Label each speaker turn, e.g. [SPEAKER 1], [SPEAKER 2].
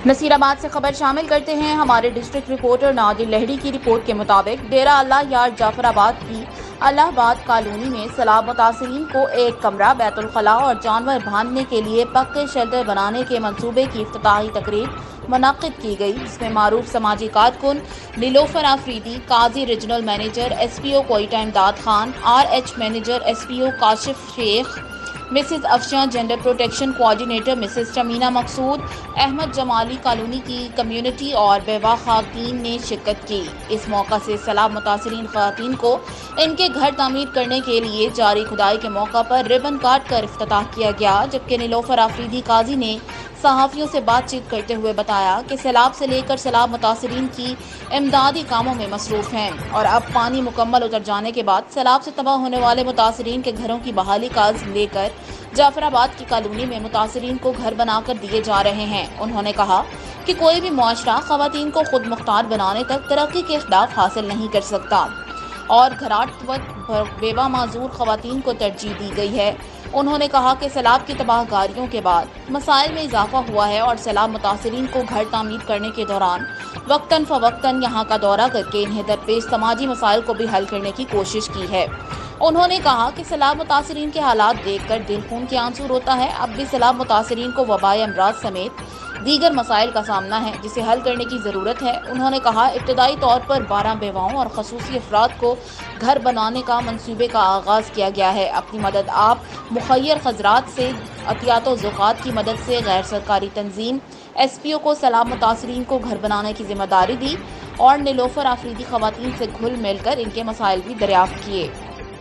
[SPEAKER 1] نصیرآباد سے خبر شامل کرتے ہیں۔ ہمارے ڈسٹرکٹ رپورٹر نادر لہڑی کی رپورٹ کے مطابق ڈیرہ اللہ یار جعفر آباد کی اللہ آباد کالونی میں سیلاب متاثرین کو ایک کمرہ، بیت الخلاء اور جانور باندھنے کے لیے پکے شیلٹر بنانے کے منصوبے کی افتتاحی تقریب منعقد کی گئی، جس میں معروف سماجی کارکن Nilofar Afridi, Qazi regional manager S P O Quetta Imdad Khan, R H manager S P O Kashif Sheikh, Mrs Afshan gender protection coordinator Mrs Shamina Maqsood, Ahmed Jamali colony کی کمیونٹی اور بیوہ خواتین نے شرکت کی۔ اس موقع سے سیلاب متاثرین خواتین کو ان کے گھر تعمیر کرنے کے لیے جاری کھدائی کے موقع پر ربن کاٹ کر افتتاح کیا گیا، جبکہ نیلوفر آفریدی قاضی نے صحافیوں سے بات چیت کرتے ہوئے بتایا کہ سیلاب سے لے کر سیلاب متاثرین کی امدادی کاموں میں مصروف ہیں اور اب پانی مکمل اتر جانے کے بعد سیلاب سے تباہ ہونے والے متاثرین کے گھروں کی بحالی کا عزم لے کر جعفر آباد کی کالونی میں متاثرین کو گھر بنا کر دیے جا رہے ہیں۔ انہوں نے کہا کہ کوئی بھی معاشرہ خواتین کو خود مختار بنانے تک ترقی کے اہداف حاصل نہیں کر سکتا اور گھراٹ وقت بیوہ معذور خواتین کو ترجیح دی گئی ہے۔ انہوں نے کہا کہ سیلاب کی تباہ کاریوں کے بعد مسائل میں اضافہ ہوا ہے اور سیلاب متاثرین کو گھر تعمیر کرنے کے دوران وقتاً فوقتاً یہاں کا دورہ کر کے انہیں درپیش سماجی مسائل کو بھی حل کرنے کی کوشش کی ہے۔ انہوں نے کہا کہ سیلاب متاثرین کے حالات دیکھ کر دل خون کے آنسو روتا ہے۔ اب بھی سیلاب متاثرین کو وبائی امراض سمیت دیگر مسائل کا سامنا ہے جسے حل کرنے کی ضرورت ہے۔ انہوں نے کہا ابتدائی طور پر 12 بیواؤں اور خصوصی افراد کو گھر بنانے کا منصوبے کا آغاز کیا گیا ہے۔ اپنی مدد آپ مخیر خضرات سے عطیات و زکوٰۃ کی مدد سے غیر سرکاری تنظیم ایس پی او کو سیلاب متاثرین کو گھر بنانے کی ذمہ داری دی اور نیلوفر آفریدی خواتین سے گھل مل کر ان کے مسائل بھی دریافت کیے۔